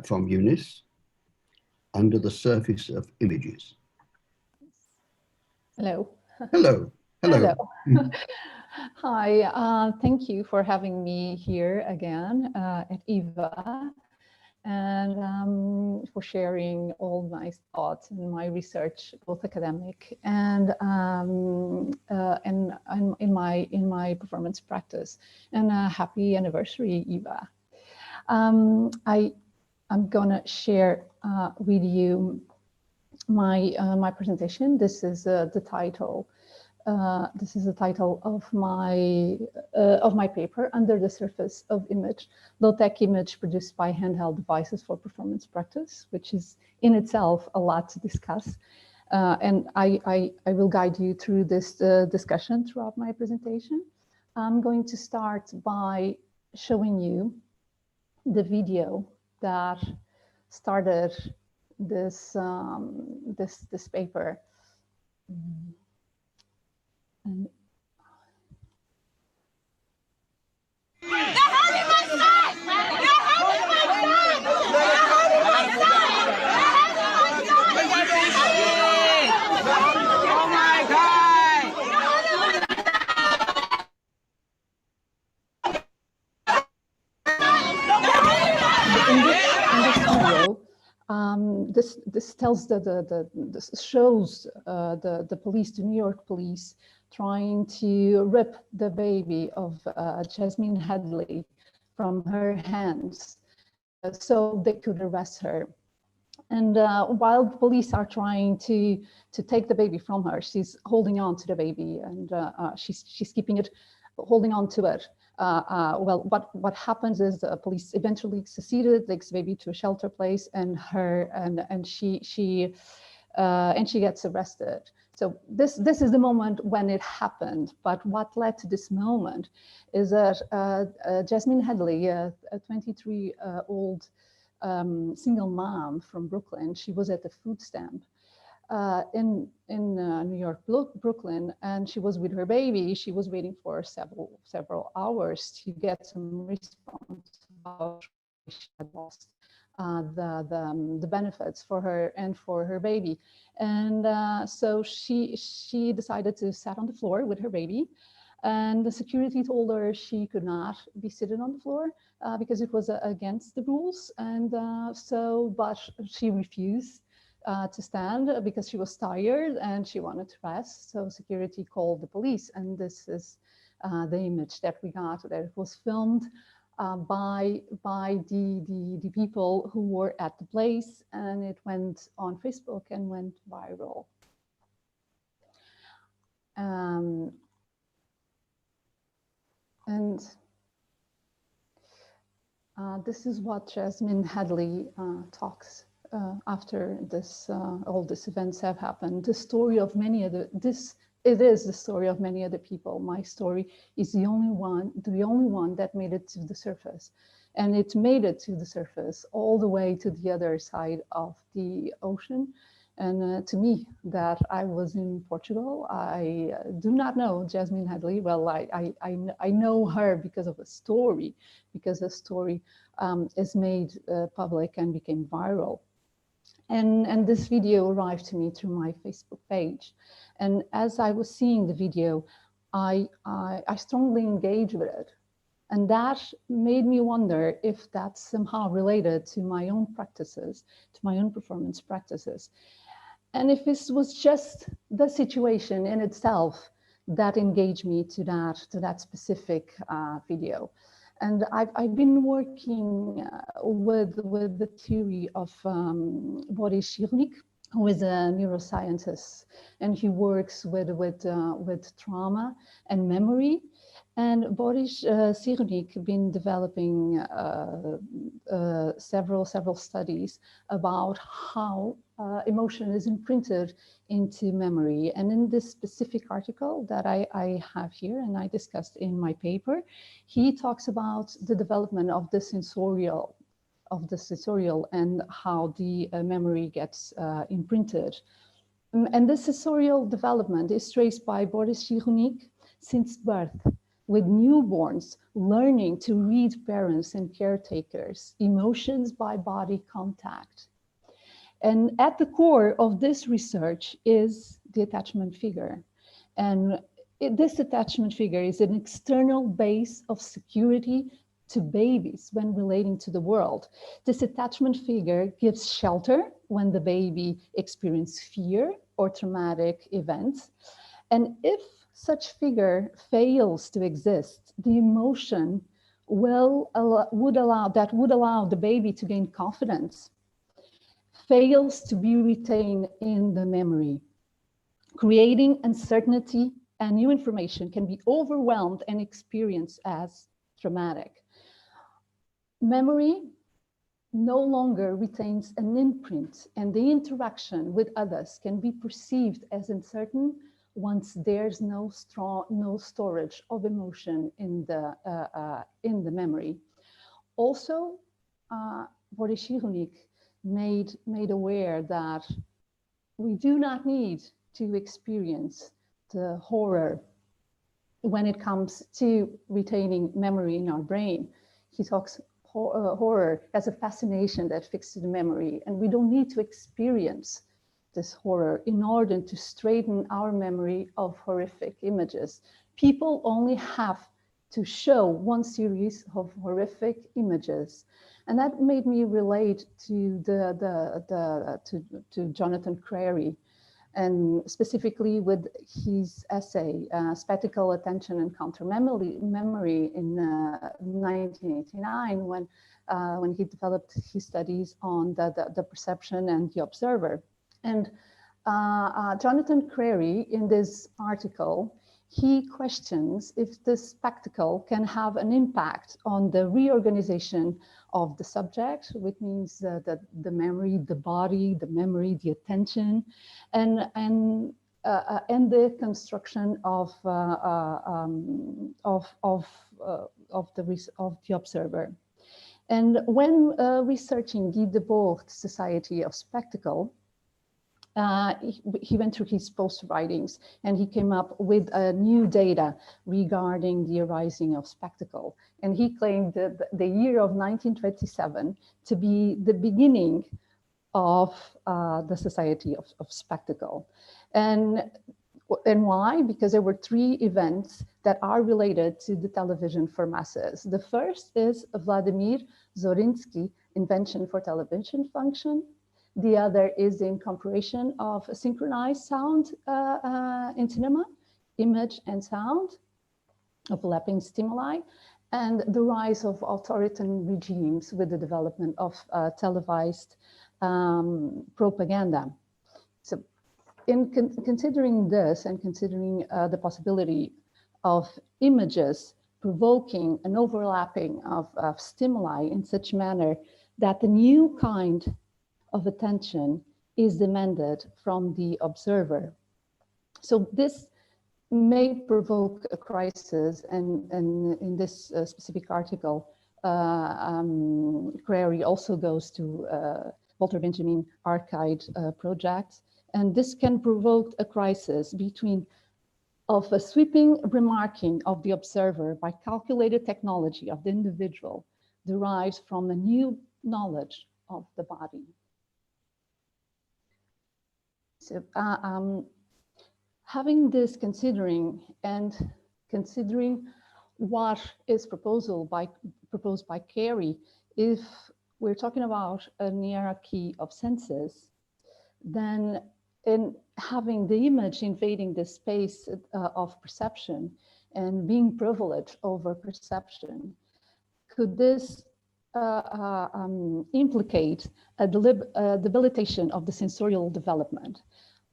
from Eunice, Under the Surface of Images. Hello. Hello. Hello. Hello. Hi, thank you for having me here again at EVA, and for sharing all my thoughts and my research, both academic and in my performance practice. And happy anniversary, EVA. I'm gonna share with you my presentation. This is the title. This is the title of my paper, Under the Surface of Image, Low-Tech Image Produced by Handheld Devices for Performance Practice, which is in itself a lot to discuss. And I will guide you through this discussion throughout my presentation. I'm going to start by showing you the video that started this this paper. And this tells this shows the police, the New York police, trying to rip the baby of Jasmine Hadley from her hands so they could arrest her. And while the police are trying to take the baby from her, she's holding on to the baby, and she's keeping it, holding on to it. Well, what happens is the police eventually succeeded, takes the baby to a shelter place, and she gets arrested. So this is the moment when it happened. But what led to this moment is that Jasmine Hadley, a 23-year-old single mom from Brooklyn, she was at a food stamp in New York, Brooklyn, and she was with her baby. She was waiting for several hours to get some response about she had lost the benefits for her and for her baby. And so she decided to sit on the floor with her baby, and the security told her she could not be seated on the floor because it was against the rules. And but she refused to stand because she was tired and she wanted to rest. So security called the police, and this is the image that we got, that it was filmed by the people who were at the place, and it went on Facebook and went viral. And this is what Jasmine Hadley talks after this all these events have happened. The story of many of it is the story of many other people. My story is the only one that made it to the surface, and it made it to the surface all the way to the other side of the ocean. And to me, that I was in Portugal. I do not know Jasmine Hadley. Well, I know her because of a story, because the story is made public and became viral. And this video arrived to me through my Facebook page. And as I was seeing the video, I strongly engaged with it. And that made me wonder if that's somehow related to my own practices, to my own performance practices. And if this was just the situation in itself that engaged me to that specific video. And I've been working with the theory of Boris Cyrulnik, who is a neuroscientist, and he works with trauma and memory. And Boris Cyrulnik been developing several studies about how emotion is imprinted into memory. And in this specific article that I have here and I discussed in my paper, he talks about the development of the sensorial and how the memory gets imprinted. And this sensorial development is traced by Boris Cyrulnik since birth. with newborns learning to read parents and caretakers, emotions by body contact. And at the core of this research is the attachment figure. And this attachment figure is an external base of security to babies when relating to the world. This attachment figure gives shelter when the baby experiences fear or traumatic events. And if such figure fails to exist, the emotion would allow the baby to gain confidence, fails to be retained in the memory. Creating uncertainty and new information can be overwhelmed and experienced as traumatic. Memory no longer retains an imprint, and the interaction with others can be perceived as uncertain once there's no storage of emotion in the memory. Also, Boris Cyrulnik made aware that we do not need to experience the horror when it comes to retaining memory in our brain. He talks horror as a fascination that fixes the memory, and we don't need to experience this horror in order to straighten our memory of horrific images. People only have to show one series of horrific images. And that made me relate to to Jonathan Crary, and specifically with his essay, Spectacle, Attention, and Counter-Memory in 1989, when he developed his studies on the perception and the observer. And Jonathan Crary, in this article, he questions if the spectacle can have an impact on the reorganization of the subject, which means the memory, the body, the memory, the attention, and the construction of the observer. And when researching Guy Debord's Society of Spectacle, he went through his post writings and he came up with new data regarding the arising of spectacle. And he claimed that the year of 1927 to be the beginning of the Society of Spectacle. And why? Because there were three events that are related to the television for masses. The first is Vladimir Zorinsky's invention for television function. The other is the incorporation of synchronized sound in cinema, image and sound, overlapping stimuli, and the rise of authoritarian regimes with the development of televised propaganda. So in considering this and considering the possibility of images provoking an overlapping of stimuli in such manner that the new kind of attention is demanded from the observer. So this may provoke a crisis, and in this specific article, Crary also goes to Walter Benjamin Archive project, and this can provoke a crisis of a sweeping remarking of the observer by calculated technology of the individual derives from a new knowledge of the body. So, having this considering what is proposed by Crary, if we're talking about a hierarchy of senses, then in having the image invading the space of perception and being privileged over perception, could this implicate a debilitation of the sensorial development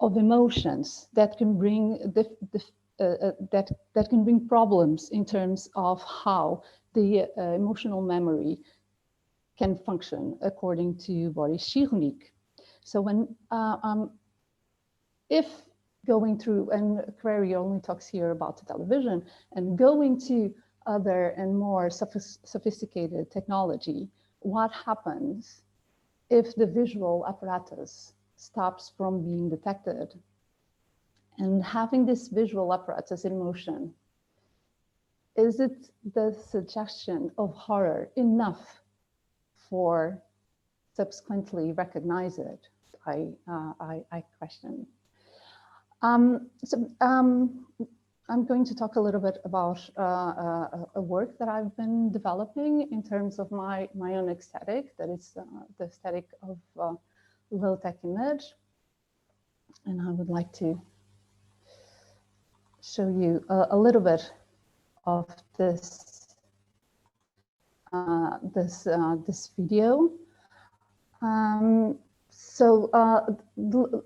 of emotions that can bring that can bring problems in terms of how the emotional memory can function, according to Boris Cyrulnik. So when if going through, and Crary only talks here about the television, and going to other and more sophisticated technology, what happens if the visual apparatus stops from being detected? And having this visual apparatus in motion is it the suggestion of horror enough for subsequently recognize it? I question. I'm going to talk a little bit about a work that I've been developing in terms of my own aesthetic, that is the aesthetic of low-tech image. And I would like to show you a little bit of this this video.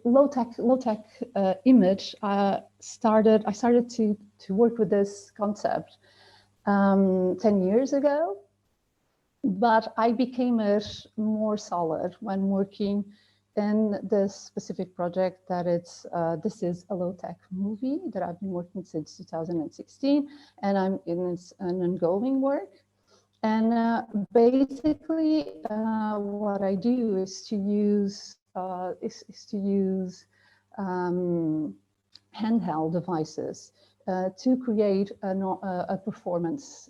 Low-tech image. I started to work with this concept 10 years ago, but I became it more solid when working in this specific project that it's this is a low-tech movie that I've been working since 2016, and I'm in an ongoing work. And basically, what I do is to use handheld devices to create a performance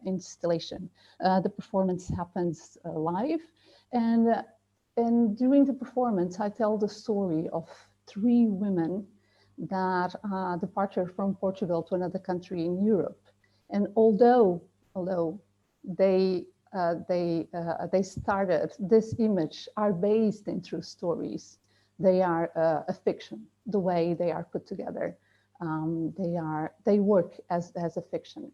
installation. The performance happens live, and during the performance, I tell the story of 3 women that departed from Portugal to another country in Europe, and although they started, this image are based in true stories. They are a fiction, the way they are put together. They work as a fiction.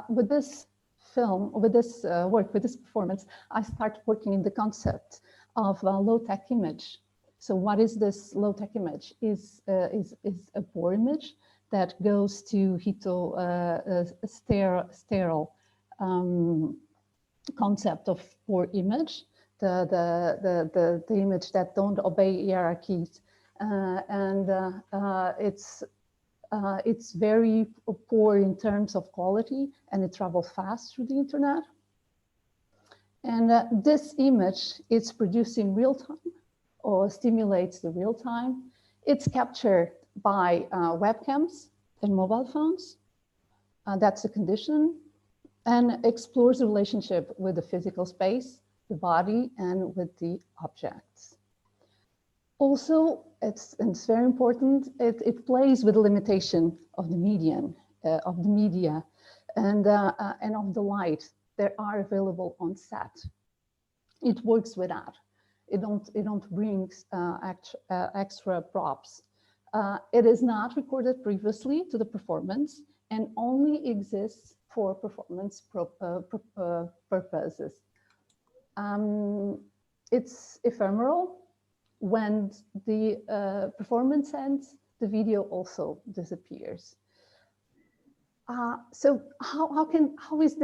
With this film, with this work, with this performance, I start working in the concept of low-tech image. So what is this low-tech image? Is a poor image that goes to sterile concept of poor image, the image that don't obey hierarchies, and it's very poor in terms of quality, and it travels fast through the internet. And this image is produced in real time, or stimulates the real time. It's captured by webcams and mobile phones. That's a condition, and explores the relationship with the physical space, the body, and with the objects. Also, it's very important, it plays with the limitation of the medium, of the media, and of the light that are available on set. It works with that. It don't bring extra props. It is not recorded previously to the performance and only exists for performance purposes. It's ephemeral. When the performance ends, the video also disappears. So how is this